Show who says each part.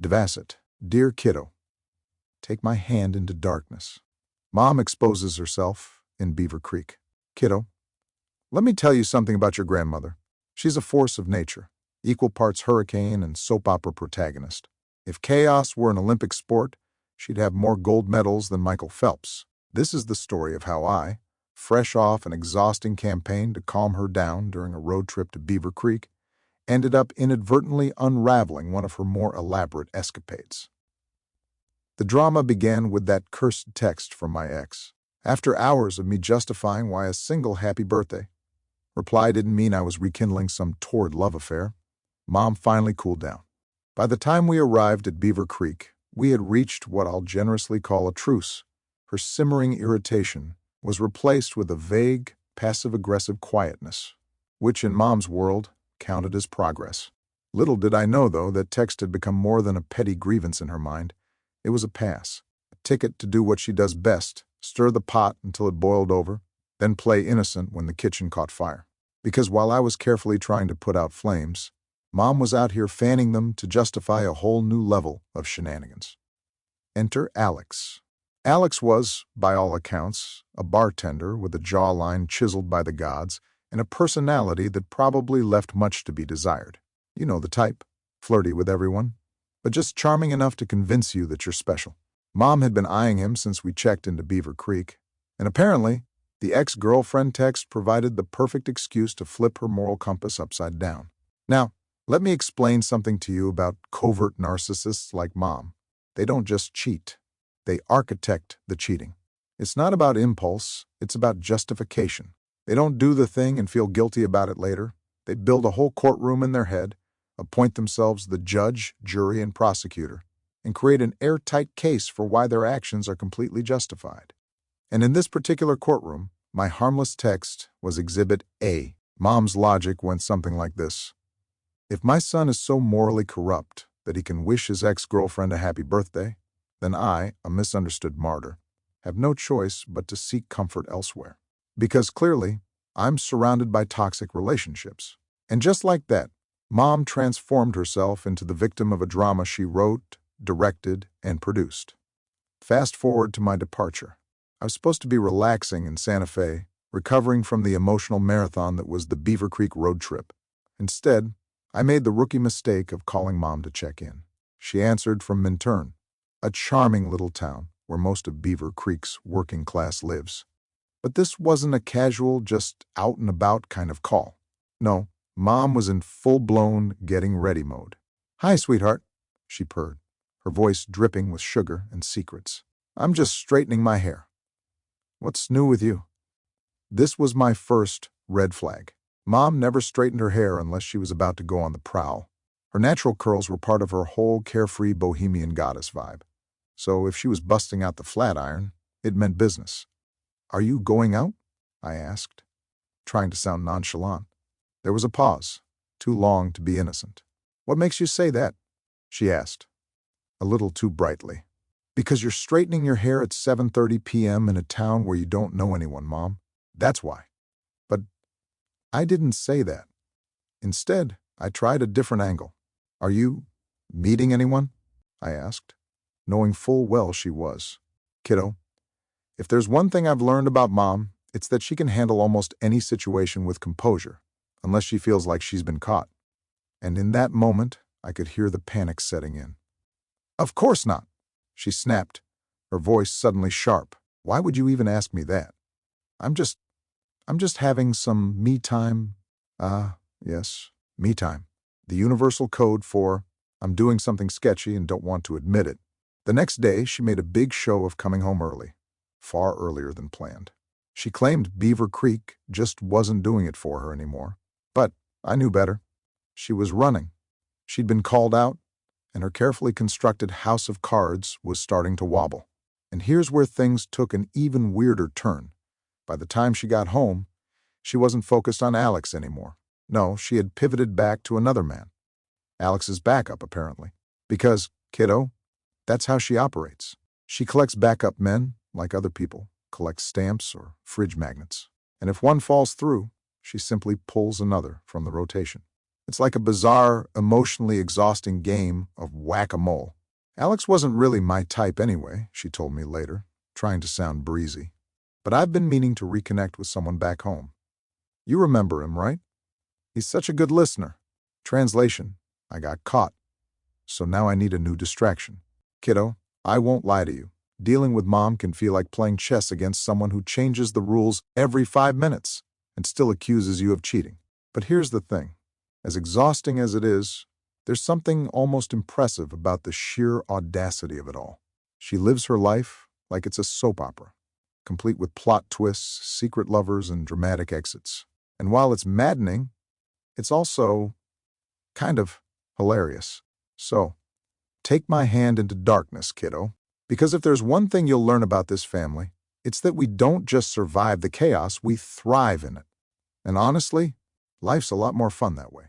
Speaker 1: Devasset. Dear Kiddo, take my hand into darkness. Mom exposes herself in Beaver Creek. Kiddo, let me tell you something about your grandmother. She's a force of nature, equal parts hurricane and soap opera protagonist. If chaos were an Olympic sport, she'd have more gold medals than Michael Phelps. This is the story of how I, fresh off an exhausting campaign to calm her down during a road trip to Beaver Creek, ended up inadvertently unraveling one of her more elaborate escapades. The drama began with that cursed text from my ex. After hours of me justifying why a single happy birthday reply didn't mean I was rekindling some torrid love affair, Mom finally cooled down. By the time we arrived at Beaver Creek, we had reached what I'll generously call a truce. Her simmering irritation was replaced with a vague, passive-aggressive quietness, which in Mom's world counted as progress. Little did I know, though, that text had become more than a petty grievance in her mind. It was a pass, a ticket to do what she does best, stir the pot until it boiled over, then play innocent when the kitchen caught fire. Because while I was carefully trying to put out flames, Mom was out here fanning them to justify a whole new level of shenanigans. Enter Alex. Alex was, by all accounts, a bartender with a jawline chiseled by the gods and a personality that probably left much to be desired. You know the type, flirty with everyone, but just charming enough to convince you that you're special. Mom had been eyeing him since we checked into Beaver Creek, and apparently, the ex-girlfriend text provided the perfect excuse to flip her moral compass upside down. Now, let me explain something to you about covert narcissists like Mom. They don't just cheat. They architect the cheating. It's not about impulse, it's about justification. They don't do the thing and feel guilty about it later. They build a whole courtroom in their head, appoint themselves the judge, jury, and prosecutor, and create an airtight case for why their actions are completely justified. And in this particular courtroom, my harmless text was Exhibit A. Mom's logic went something like this. If my son is so morally corrupt that he can wish his ex-girlfriend a happy birthday, then I, a misunderstood martyr, have no choice but to seek comfort elsewhere. Because clearly, I'm surrounded by toxic relationships. And just like that, Mom transformed herself into the victim of a drama she wrote, directed, and produced. Fast forward to my departure. I was supposed to be relaxing in Santa Fe, recovering from the emotional marathon that was the Beaver Creek road trip. Instead, I made the rookie mistake of calling Mom to check in. She answered from Minturn, a charming little town where most of Beaver Creek's working class lives. But this wasn't a casual, just out-and-about kind of call. No, Mom was in full-blown getting-ready mode. "Hi, sweetheart," she purred, her voice dripping with sugar and secrets. "I'm just straightening my hair. What's new with you?" This was my first red flag. Mom never straightened her hair unless she was about to go on the prowl. Her natural curls were part of her whole carefree bohemian goddess vibe. So if she was busting out the flat iron, it meant business. "Are you going out?" I asked, trying to sound nonchalant. There was a pause, too long to be innocent. "What makes you say that?" she asked, a little too brightly. "Because you're straightening your hair at 7:30 p.m. in a town where you don't know anyone, Mom. That's why." But I didn't say that. Instead, I tried a different angle. "Are you meeting anyone?" I asked, knowing full well she was. "Kiddo, if there's one thing I've learned about Mom, it's that she can handle almost any situation with composure, unless she feels like she's been caught." And in that moment, I could hear the panic setting in. "Of course not," she snapped, her voice suddenly sharp. "Why would you even ask me that? I'm just having some me time." Yes, me time. The universal code for I'm doing something sketchy and don't want to admit it. The next day, she made a big show of coming home early, far earlier than planned. She claimed Beaver Creek just wasn't doing it for her anymore. But I knew better. She was running. She'd been called out, and her carefully constructed house of cards was starting to wobble. And here's where things took an even weirder turn. By the time she got home, she wasn't focused on Alex anymore. No, she had pivoted back to another man. Alex's backup, apparently. Because, kiddo, that's how she operates. She collects backup men, like other people collect stamps or fridge magnets. And if one falls through, she simply pulls another from the rotation. It's like a bizarre, emotionally exhausting game of whack-a-mole. Alex wasn't really my type anyway, she told me later, trying to sound breezy. But I've been meaning to reconnect with someone back home. You remember him, right? He's such a good listener. Translation: I got caught. So now I need a new distraction. Kiddo, I won't lie to you. Dealing with mom can feel like playing chess against someone who changes the rules every 5 minutes and still accuses you of cheating. But here's the thing. As exhausting as it is, there's something almost impressive about the sheer audacity of it all. She lives her life like it's a soap opera, complete with plot twists, secret lovers, and dramatic exits. And while it's maddening, it's also kind of hilarious. So, take my hand into darkness, kiddo. Because if there's one thing you'll learn about this family, it's that we don't just survive the chaos, we thrive in it. And honestly, life's a lot more fun that way.